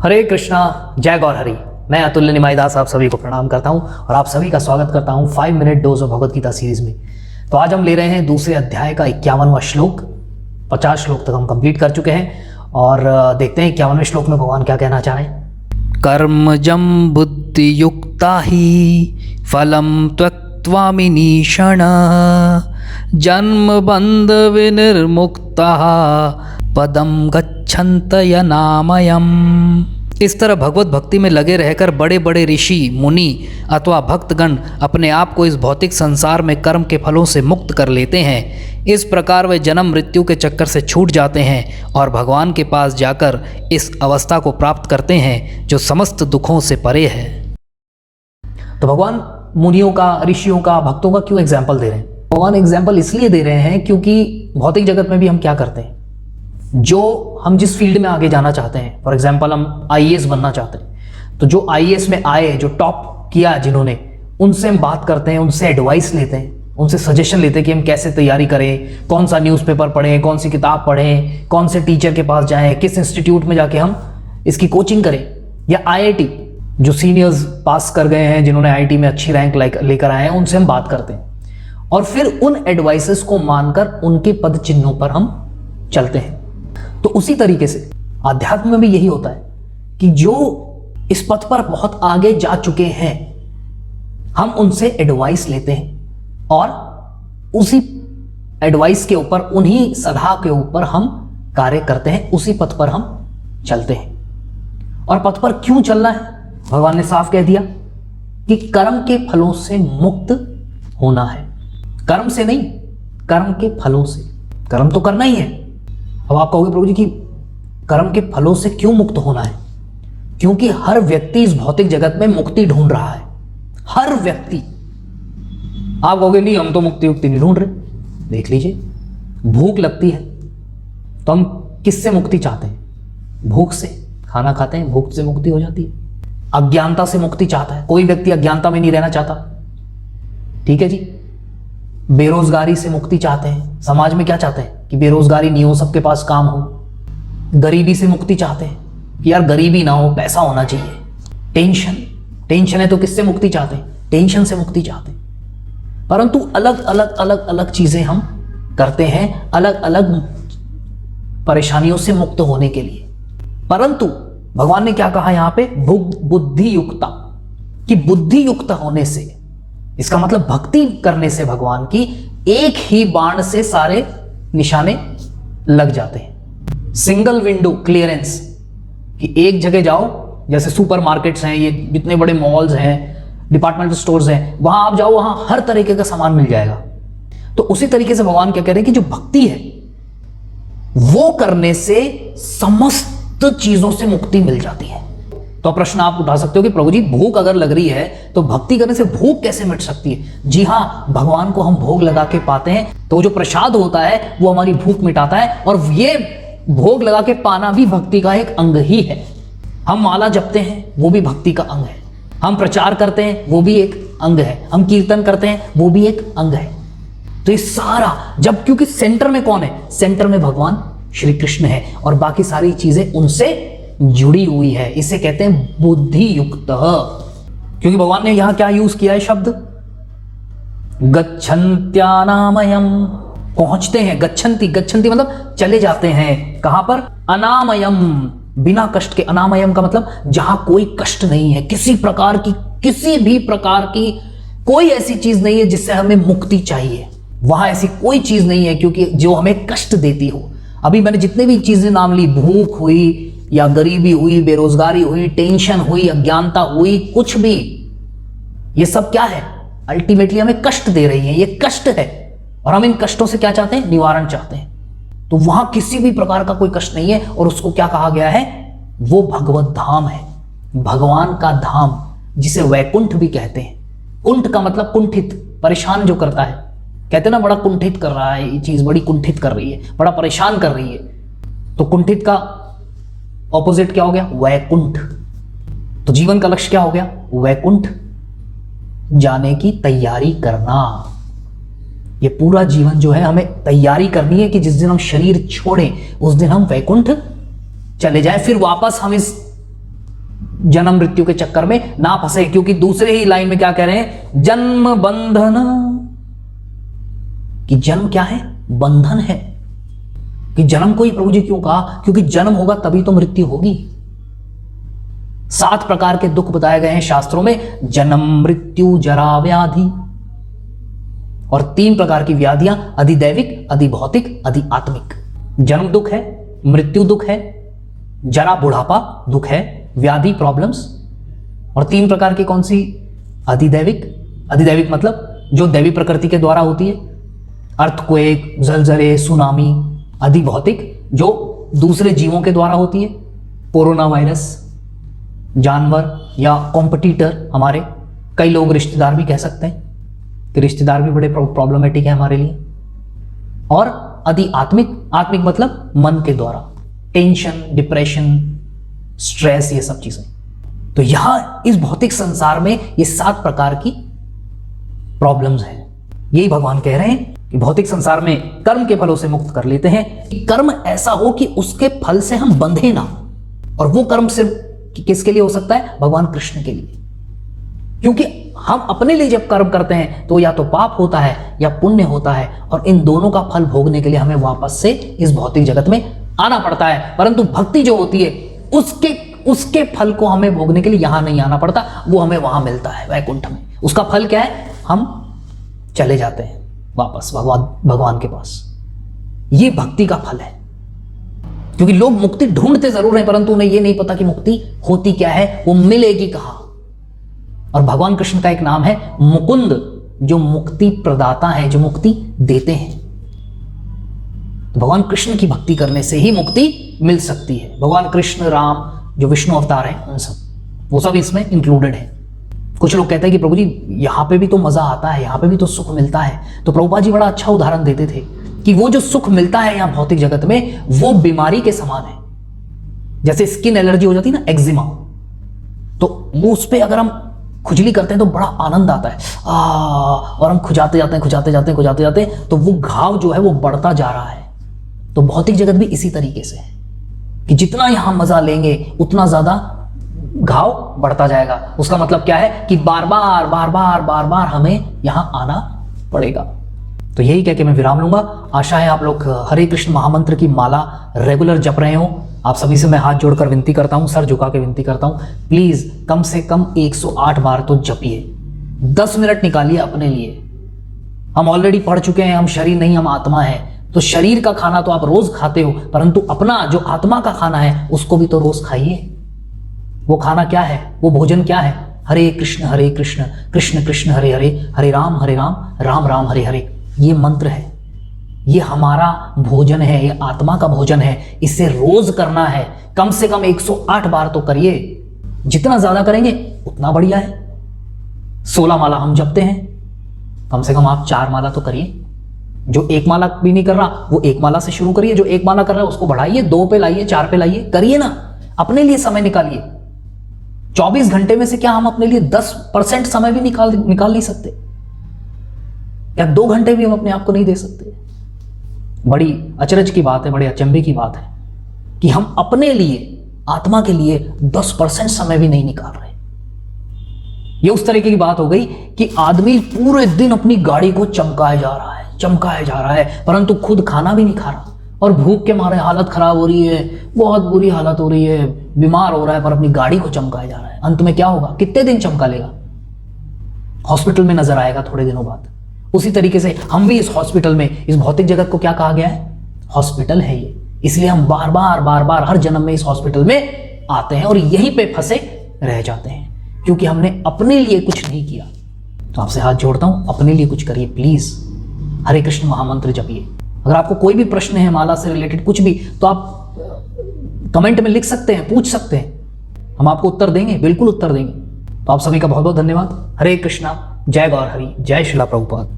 हरे कृष्णा, जय गौर हरि। मैं अतुल्य निमाईदास आप सभी को प्रणाम करता हूं और आप सभी का स्वागत करता हूं 5 minute dose of Bhagavad Gita series में। तो आज हम ले रहे हैं दूसरे अध्याय का 51वां श्लोक। 50 श्लोक तक हम कंप्लीट कर चुके हैं और देखते हैं 51वें श्लोक में भगवान क्या कहना चाह रहे हैं। कर्मजं बुद्धि युक्ता ही फलम त्वक्त्वामिनीषण जन्म बंध विनिर्मुक्ता पदम गच्छन्तय नामयम्। इस तरह भगवत भक्ति में लगे रहकर बड़े बड़े ऋषि मुनि अथवा भक्तगण अपने आप को इस भौतिक संसार में कर्म के फलों से मुक्त कर लेते हैं। इस प्रकार वे जन्म मृत्यु के चक्कर से छूट जाते हैं और भगवान के पास जाकर इस अवस्था को प्राप्त करते हैं जो समस्त दुखों से परे है। तो भगवान मुनियों का, ऋषियों का, भक्तों का क्यों एग्जाम्पल दे रहे हैं? भगवान एग्जाम्पल इसलिए दे रहे हैं क्योंकि भौतिक जगत में भी हम क्या करते हैं, जो हम जिस फील्ड में आगे जाना चाहते हैं, फॉर एग्जाम्पल हम आईएएस बनना चाहते हैं, तो जो आईएएस में आए, जो टॉप किया जिन्होंने, उनसे हम बात करते हैं, उनसे एडवाइस लेते हैं, उनसे सजेशन लेते हैं कि हम कैसे तैयारी करें, कौन सा न्यूज़पेपर पढ़ें, कौन सी किताब पढ़ें, कौन से टीचर के पास जाएं, किस इंस्टीट्यूट में जाके हम इसकी कोचिंग करें। या आईआईटी, जो सीनियर्स पास कर गए हैं, जिन्होंने आईआईटी में अच्छी रैंक लेकर आए हैं, उनसे हम बात करते हैं और फिर उन एडवाइसेस को मानकर उनके पद चिन्हों पर हम चलते हैं। तो उसी तरीके से आध्यात्म में भी यही होता है कि जो इस पथ पर बहुत आगे जा चुके हैं, हम उनसे एडवाइस लेते हैं और उसी एडवाइस के ऊपर, उन्हीं सलाह के ऊपर हम कार्य करते हैं, उसी पथ पर हम चलते हैं। और पथ पर क्यों चलना है? भगवान ने साफ कह दिया कि कर्म के फलों से मुक्त होना है। कर्म से नहीं, कर्म के फलों से। कर्म तो करना ही है। अब आप कहोगे प्रभु जी कि कर्म के फलों से क्यों मुक्त होना है? क्योंकि हर व्यक्ति इस भौतिक जगत में मुक्ति ढूंढ रहा है। हर व्यक्ति। आप कहोगे नहीं, हम तो मुक्ति नहीं ढूंढ रहे। देख लीजिए, भूख लगती है तो हम किससे मुक्ति चाहते हैं? भूख से। खाना खाते हैं, भूख से मुक्ति हो जाती है। अज्ञानता से मुक्ति चाहता है, कोई व्यक्ति अज्ञानता में नहीं रहना चाहता। ठीक है जी। बेरोजगारी से मुक्ति चाहते हैं। समाज में क्या चाहते हैं कि बेरोजगारी नहीं हो, सबके पास काम हो। गरीबी से मुक्ति चाहते हैं कि यार गरीबी ना हो, पैसा होना चाहिए। टेंशन है तो किससे मुक्ति चाहते हैं? टेंशन से मुक्ति चाहते हैं। परंतु अलग अलग चीजें हम करते हैं, अलग अलग परेशानियों से मुक्त होने के लिए। परंतु भगवान ने क्या कहा यहां पे? बुद्धि युक्ता, कि बुद्धि युक्त होने से, इसका मतलब भक्ति करने से भगवान की एक ही बाण से सारे निशाने लग जाते हैं। सिंगल विंडो क्लियरेंस, कि एक जगह जाओ, जैसे सुपरमार्केट्स हैं, ये जितने बड़े मॉल्स हैं, डिपार्टमेंटल स्टोर्स हैं, वहां आप जाओ, वहां हर तरीके का सामान मिल जाएगा। तो उसी तरीके से भगवान क्या कह रहे हैं कि जो भक्ति है वो करने से समस्त चीजों से मुक्ति मिल जाती है। तो प्रश्न आप उठा सकते हो कि प्रभु जी भूख अगर लग रही है तो भक्ति करने से भूख कैसे मिट सकती है? जी हाँ, भगवान को हम भोग लगा के पाते हैं, तो जो प्रसाद होता है वो हमारी भूख मिटाता है। और ये भोग लगा के पाना भी भक्ति का एक अंग ही है। हम माला जपते हैं, वो भी भक्ति का अंग है। हम प्रचार करते हैं, वो भी एक अंग है। हम कीर्तन करते हैं, वो भी एक अंग है। तो ये सारा, जब क्योंकि सेंटर में कौन है? सेंटर में भगवान श्री कृष्ण है और बाकी सारी चीजें उनसे जुड़ी हुई है। इसे कहते हैं बुद्धि युक्त। क्योंकि भगवान ने यहां क्या यूज किया है शब्द? गच्छन्त्यानामयम्, पहुंचते हैं। गच्छन्ति मतलब चले जाते हैं। कहां पर? अनामयम, बिना कष्ट के। अनामयम का मतलब जहां कोई कष्ट नहीं है, किसी प्रकार की, किसी भी प्रकार की कोई ऐसी चीज नहीं है जिससे हमें मुक्ति चाहिए। वहां ऐसी कोई चीज नहीं है क्योंकि जो हमें कष्ट देती हो। अभी मैंने जितने भी चीजें नाम ली, भूख हुई या गरीबी हुई, बेरोजगारी हुई, टेंशन हुई, अज्ञानता हुई, कुछ भी, ये सब क्या है? अल्टीमेटली हमें कष्ट दे रही है। ये कष्ट है और हम इन कष्टों से क्या चाहते हैं? निवारण चाहते हैं। तो वहां किसी भी प्रकार का कोई कष्ट नहीं है और उसको क्या कहा गया है? वो भगवत धाम है, भगवान का धाम, जिसे वैकुंठ भी कहते हैं। कुंठ का मतलब कुंठित, परेशान जो करता है। कहते हैं ना, बड़ा कुंठित कर रहा है, ये चीज बड़ी कुंठित कर रही है, बड़ा परेशान कर रही है। तो कुंठित का ऑपोजिट क्या हो गया? वैकुंठ। तो जीवन का लक्ष्य क्या हो गया? वैकुंठ जाने की तैयारी करना। ये पूरा जीवन जो है हमें तैयारी करनी है कि जिस दिन हम शरीर छोड़ें उस दिन हम वैकुंठ चले जाएं, फिर वापस हम इस जन्म मृत्यु के चक्कर में ना फंसे, क्योंकि दूसरे ही लाइन में क्या कह रहे हैं, जन्म बंधन, कि जन्म क्या है, बंधन है। कि जन्म को ही प्रभु जी क्यों कहा, क्योंकि जन्म होगा तभी तो मृत्यु होगी। 7 प्रकार के दुख बताए गए हैं शास्त्रों में, जन्म मृत्यु जरा व्याधि, और 3 प्रकार की व्याधियां, अधिदैविक, अधिभौतिक, अधि आत्मिक। जन्म दुख है, मृत्यु दुख है, जरा बुढ़ापा दुख है, व्याधि प्रॉब्लम्स, और 3 प्रकार की कौन सी, अधिदैविक। अधिदैविक मतलब जो दैवी प्रकृति के द्वारा होती है, अर्थक्वेक, जलजले, सुनामी। अधिभौतिक जो दूसरे जीवों के द्वारा होती है, कोरोना वायरस, जानवर या कॉम्पिटिटर, हमारे कई लोग रिश्तेदार भी कह सकते हैं कि रिश्तेदार भी बड़े प्रॉब्लमेटिक है हमारे लिए। और अधि आत्मिक, आत्मिक मतलब मन के द्वारा, टेंशन, डिप्रेशन, स्ट्रेस, ये सब चीजें। तो यहां इस भौतिक संसार में ये 7 प्रकार की प्रॉब्लम्स हैं। यही भगवान कह रहे हैं कि भौतिक संसार में कर्म के फलों से मुक्त कर लेते हैं, कि कर्म ऐसा हो कि उसके फल से हम बंधे ना। और वो कर्म सिर्फ किसके लिए हो सकता है, भगवान कृष्ण के लिए। क्योंकि हम अपने लिए जब कर्म करते हैं तो या तो पाप होता है या पुण्य होता है, और इन दोनों का फल भोगने के लिए हमें वापस से इस भौतिक जगत में आना पड़ता है। परंतु भक्ति जो होती है उसके फल को हमें भोगने के लिए यहां नहीं आना पड़ता, वो हमें वहां मिलता है वैकुंठ में। उसका फल क्या है, हम चले जाते हैं वापस भगवान के पास। ये भक्ति का फल है। क्योंकि लोग मुक्ति ढूंढते जरूर हैं, परंतु उन्हें यह नहीं पता कि मुक्ति होती क्या है, वो मिलेगी कहां। और भगवान कृष्ण का एक नाम है मुकुंद, जो मुक्ति प्रदाता है, जो मुक्ति देते हैं। तो भगवान कृष्ण की भक्ति करने से ही मुक्ति मिल सकती है। भगवान कृष्ण, राम, जो विष्णु अवतार है, उन सब, वो सब इसमें इंक्लूडेड है। कुछ लोग कहते हैं कि प्रभु जी यहां पे भी तो मजा आता है, यहां पे भी तो सुख मिलता है। तो प्रभुपाद जी बड़ा अच्छा उदाहरण देते थे कि वो जो सुख मिलता है यहां भौतिक जगत में, वो बीमारी के समान है। जैसे स्किन एलर्जी हो जाती है ना, एक्जिमा, तो वो उस पर अगर हम खुजली करते हैं तो बड़ा आनंद आता है, और हम खुजाते जाते हैं तो वो घाव जो है वो बढ़ता जा रहा है। तो भौतिक जगत भी इसी तरीके से है कि जितना यहां मजा लेंगे उतना ज्यादा घाव बढ़ता जाएगा। उसका मतलब क्या है कि बार बार हमें यहां आना पड़ेगा। तो यही कह के मैं विराम लूंगा। आशा है आप लोग हरे कृष्ण महामंत्र की माला रेगुलर जप रहे हो। आप सभी से मैं हाथ जोड़कर विनती करता हूं, सर झुका के विनती करता हूं, प्लीज कम से कम 108 बार तो जपिए। 10 मिनट निकालिए अपने लिए। हम ऑलरेडी पढ़ चुके हैं, हम शरीर नहीं, हम आत्मा है। तो शरीर का खाना तो आप रोज खाते हो, परंतु अपना जो आत्मा का खाना है उसको भी तो रोज खाइए। वो खाना क्या है, वो भोजन क्या है, हरे कृष्ण कृष्ण कृष्ण हरे हरे, हरे राम राम राम हरे हरे। ये मंत्र है, ये हमारा भोजन है, ये आत्मा का भोजन है। इसे रोज करना है, कम से कम 108 बार तो करिए। जितना ज्यादा करेंगे उतना बढ़िया है। 16 माला हम जपते हैं, कम से कम आप 4 माला तो करिए। जो 1 माला भी नहीं कर रहा वो 1 माला से शुरू करिए, जो 1 माला कर रहा है उसको बढ़ाइए, 2 पे लाइए, 4 पे लाइए, करिए ना। अपने लिए समय निकालिए। 24 घंटे में से क्या हम अपने लिए 10% समय भी निकाल नहीं सकते? या 2 घंटे भी हम अपने आप को नहीं दे सकते? बड़ी अचरज की बात है, बड़े अचंभे की बात है कि हम अपने लिए, आत्मा के लिए 10% समय भी नहीं निकाल रहे। ये उस तरीके की बात हो गई कि आदमी पूरे दिन अपनी गाड़ी को चमकाए जा रहा है, परंतु खुद खाना भी नहीं खा रहा, और भूख के मारे हालत खराब हो रही है, बहुत बुरी हालत हो रही है, बीमार हो रहा है, पर अपनी गाड़ी को चमकाए जा रहा है। अंत में क्या होगा? कितने दिन चमका लेगा? हॉस्पिटल में नजर आएगा थोड़े दिनों बाद। उसी तरीके से हम भी इस हॉस्पिटल में, इस भौतिक जगत को क्या कहा गया है? हॉस्पिटल है ये। इसलिए हम बार बार हर जन्म में इस हॉस्पिटल में आते हैं और यहीं पे फंसे रह जाते हैं, क्योंकि हमने अपने लिए कुछ नहीं किया। तो आपसे हाथ जोड़ता हूं, अपने लिए कुछ करिए प्लीज। हरे कृष्ण महामंत्र जपिए। अगर आपको कोई भी प्रश्न है माला से रिलेटेड कुछ भी, तो आप कमेंट में लिख सकते हैं, पूछ सकते हैं, हम आपको उत्तर देंगे, बिल्कुल उत्तर देंगे। तो आप सभी का बहुत बहुत धन्यवाद। हरे कृष्णा, जय गौर हरि, जय श्रीला प्रभुपाद।